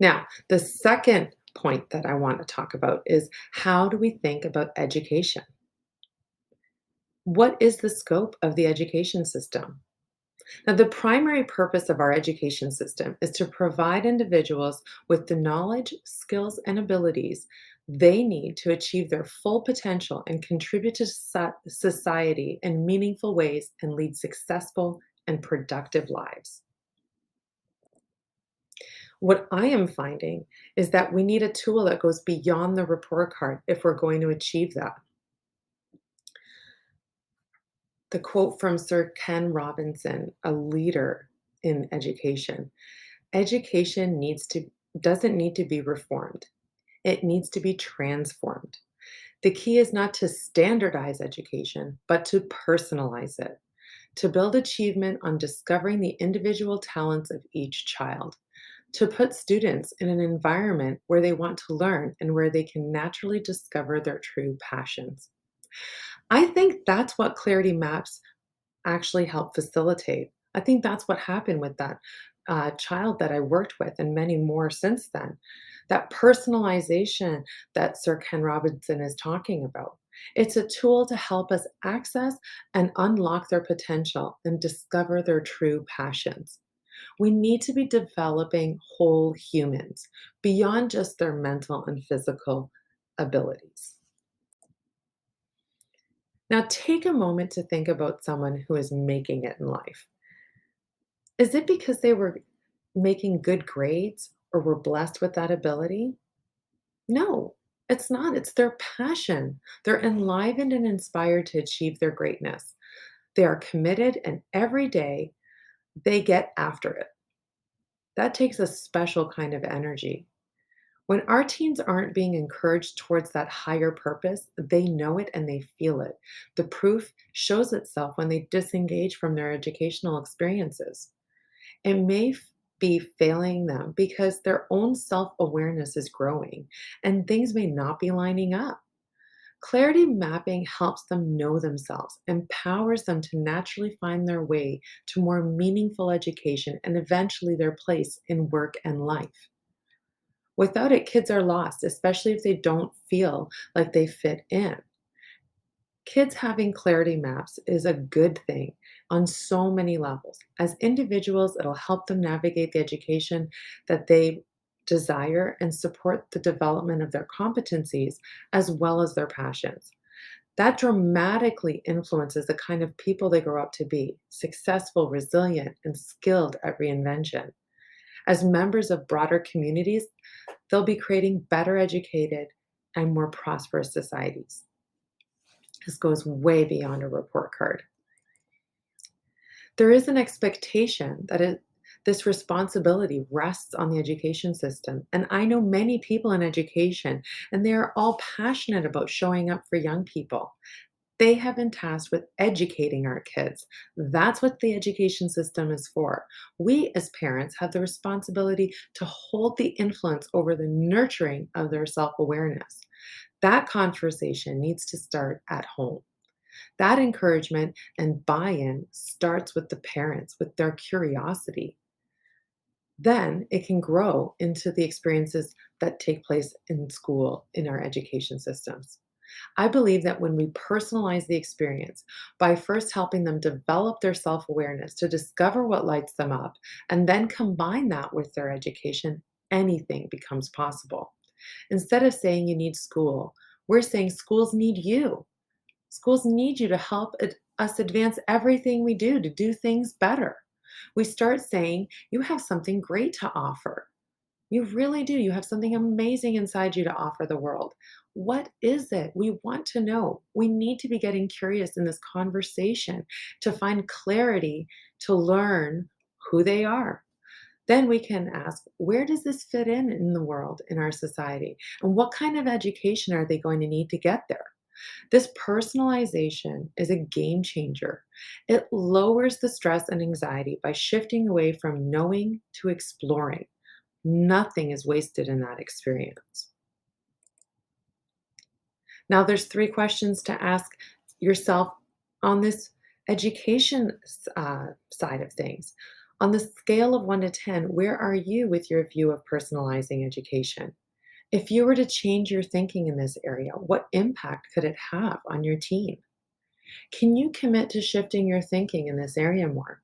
Now, the second point that I want to talk about is how do we think about education? What is the scope of the education system? Now, the primary purpose of our education system is to provide individuals with the knowledge, skills, and abilities they need to achieve their full potential and contribute to society in meaningful ways and lead successful and productive lives. What I am finding is that we need a tool that goes beyond the report card if we're going to achieve that. The quote from Sir Ken Robinson, a leader in education: education doesn't need to be reformed. It needs to be transformed. The key is not to standardize education, but to personalize it, to build achievement on discovering the individual talents of each child, to put students in an environment where they want to learn and where they can naturally discover their true passions. I think that's what Clarity Maps actually help facilitate. I think that's what happened with that child that I worked with, and many more since then. That personalization that Sir Ken Robinson is talking about. It's a tool to help us access and unlock their potential and discover their true passions. We need to be developing whole humans beyond just their mental and physical abilities. Now, take a moment to think about someone who is making it in life. Is it because they were making good grades or were blessed with that ability? No, it's not. It's their passion. They're enlivened and inspired to achieve their greatness. They are committed, and every day they get after it. That takes a special kind of energy. When our teens aren't being encouraged towards that higher purpose, they know it and they feel it. The proof shows itself when they disengage from their educational experiences. It may be failing them because their own self awareness is growing and things may not be lining up. Clarity mapping helps them know themselves, empowers them to naturally find their way to more meaningful education and eventually their place in work and life. Without it, kids are lost, especially if they don't feel like they fit in. Kids having clarity maps is a good thing on so many levels. As individuals, it'll help them navigate the education that they desire and support the development of their competencies as well as their passions. That dramatically influences the kind of people they grow up to be: successful, resilient, and skilled at reinvention. As members of broader communities, they'll be creating better educated and more prosperous societies. This goes way beyond a report card. There is an expectation that this responsibility rests on the education system. And I know many people in education, and they are all passionate about showing up for young people. They have been tasked with educating our kids. That's what the education system is for. We, as parents, have the responsibility to hold the influence over the nurturing of their self awareness. That conversation needs to start at home. That encouragement and buy in starts with the parents, with their curiosity. Then it can grow into the experiences that take place in school, in our education systems. I believe that when we personalize the experience by first helping them develop their self awareness to discover what lights them up, and then combine that with their education, anything becomes possible. Instead of saying you need school, we're saying schools need you. Schools need you to help us advance everything we do to do things better. We start saying, you have something great to offer. You really do. You have something amazing inside you to offer the world. What is it? We want to know. We need to be getting curious in this conversation to find clarity, to learn who they are. Then we can ask, where does this fit in the world, in our society? And what kind of education are they going to need to get there? This personalization is a game changer. It lowers the stress and anxiety by shifting away from knowing to exploring. Nothing is wasted in that experience. Now, there's three questions to ask yourself on this education side of things. On the scale of 1 to 10, where are you with your view of personalizing education? If you were to change your thinking in this area, what impact could it have on your team? Can you commit to shifting your thinking in this area more?